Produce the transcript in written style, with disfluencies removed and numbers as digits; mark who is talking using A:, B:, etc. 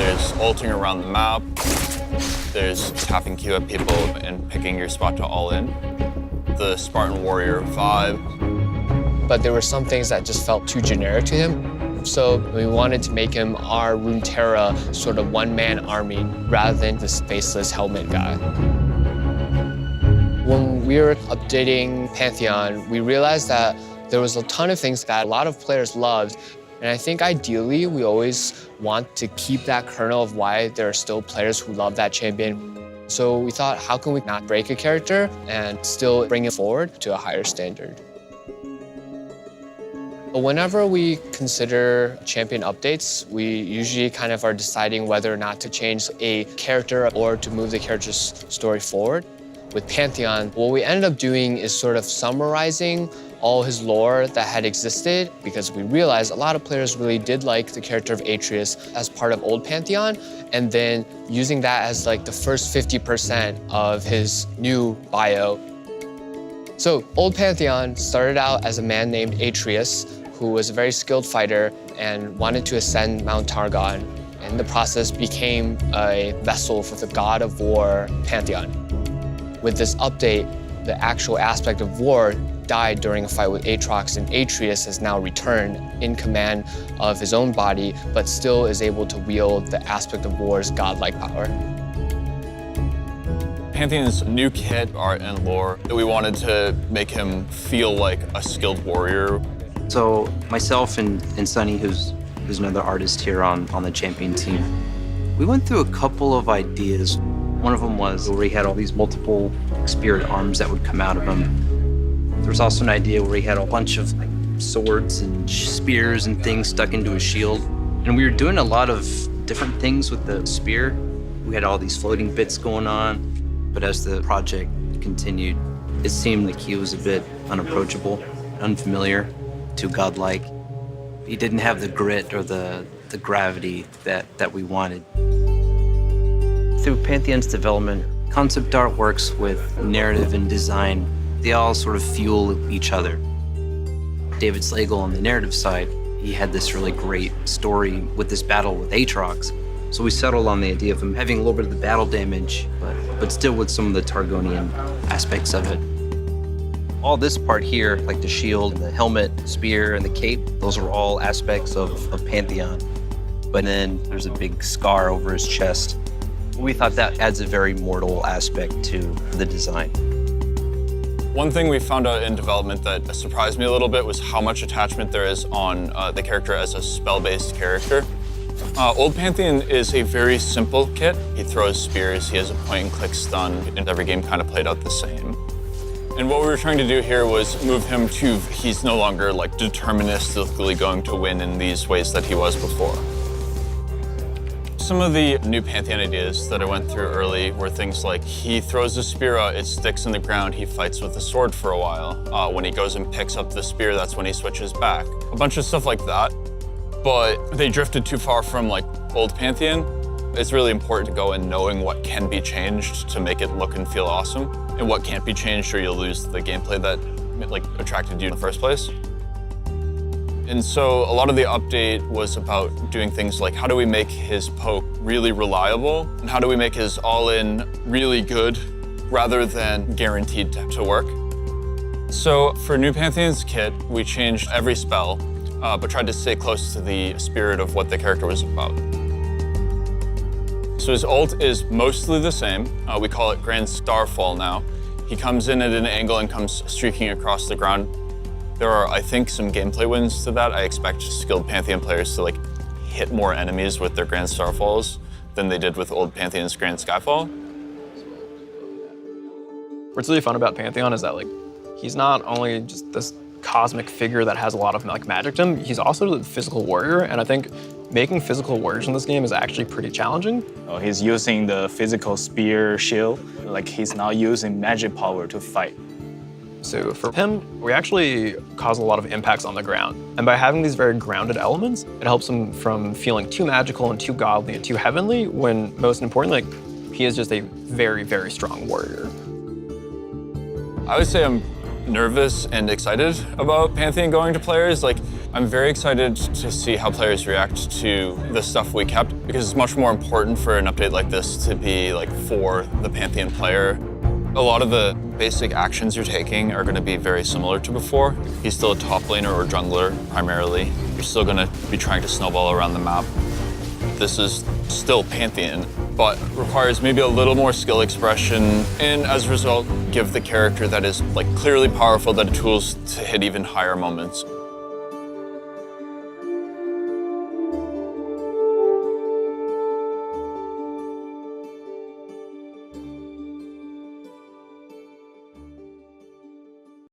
A: There's ulting around the map. There's tapping Q at people and picking your spot to all in. The Spartan Warrior vibe.
B: But there were some things that just felt too generic to him. So we wanted to make him our Runeterra sort of one-man army rather than this faceless helmet guy. When we were updating Pantheon, we realized that there was a ton of things that a lot of players loved. And I think ideally, we always want to keep that kernel of why there are still players who love that champion. So we thought, how can we not break a character and still bring it forward to a higher standard? But whenever we consider champion updates, we usually kind of are deciding whether or not to change a character or to move the character's story forward. With Pantheon, what we ended up doing is sort of summarizing all his lore that had existed, because we realized a lot of players really did like the character of Atreus as part of old Pantheon, and then using that as like the first 50% of his new bio. So old Pantheon started out as a man named Atreus, who was a very skilled fighter and wanted to ascend Mount Targon. In the process, became a vessel for the god of war, Pantheon. With this update, the actual aspect of war died during a fight with Aatrox, and Atreus has now returned in command of his own body, but still is able to wield the aspect of war's godlike power.
A: Pantheon's new kit, art, and lore, that we wanted to make him feel like a skilled warrior.
C: So myself and Sunny, who's another artist here on the champion team, we went through a couple of ideas. One of them was where he had all these multiple spirit arms that would come out of him. There was also an idea where he had a bunch of like swords and spears and things stuck into his shield. And we were doing a lot of different things with the spear. We had all these floating bits going on. But as the project continued, it seemed like he was a bit unapproachable, unfamiliar, too godlike. He didn't have the grit or the gravity that we wanted. Through Pantheon's development, concept art works with narrative and design. They all sort of fuel each other. David Slagle on the narrative side, he had this really great story with this battle with Aatrox. So we settled on the idea of him having a little bit of the battle damage, but still with some of the Targonian aspects of it. All this part here, like the shield, the helmet, spear, and the cape, those are all aspects of Pantheon. But then there's a big scar over his chest. We thought that adds a very mortal aspect to the design.
A: One thing we found out in development that surprised me a little bit was how much attachment there is on the character as a spell-based character. Old Pantheon is a very simple kit. He throws spears, he has a point-and-click stun, and every game kind of played out the same. And what we were trying to do here was move him to, he's no longer like deterministically going to win in these ways that he was before. Some of the new Pantheon ideas that I went through early were things like he throws a spear out, it sticks in the ground, he fights with the sword for a while. When he goes and picks up the spear, that's when he switches back. A bunch of stuff like that, but they drifted too far from like old Pantheon. It's really important to go in knowing what can be changed to make it look and feel awesome, and what can't be changed or you'll lose the gameplay that like attracted you in the first place. And so a lot of the update was about doing things like how do we make his poke really reliable, and how do we make his all-in really good rather than guaranteed to work. So for New Pantheon's kit, we changed every spell, but tried to stay close to the spirit of what the character was about. So his ult is mostly the same. We call it Grand Starfall now. He comes in at an angle and comes streaking across the ground. There are, I think, some gameplay wins to that. I expect skilled Pantheon players to like hit more enemies with their Grand Starfalls than they did with old Pantheon's Grand Skyfall.
D: What's really fun about Pantheon is that like he's not only just this cosmic figure that has a lot of like magic to him, he's also the physical warrior, and I think making physical warriors in this game is actually pretty challenging.
E: He's using the physical spear shield, like he's not using magic power to fight.
D: So for him, we actually cause a lot of impacts on the ground. And by having these very grounded elements, it helps him from feeling too magical and too godly and too heavenly, when most importantly, like, he is just a very, very strong warrior.
A: I would say I'm nervous and excited about Pantheon going to players. Like, I'm very excited to see how players react to the stuff we kept because it's much more important for an update like this to be like for the Pantheon player. A lot of the basic actions you're taking are going to be very similar to before. He's still a top laner or jungler primarily. You're still going to be trying to snowball around the map. This is still Pantheon, but requires maybe a little more skill expression and as a result give the character that is like clearly powerful the tools to hit even higher moments.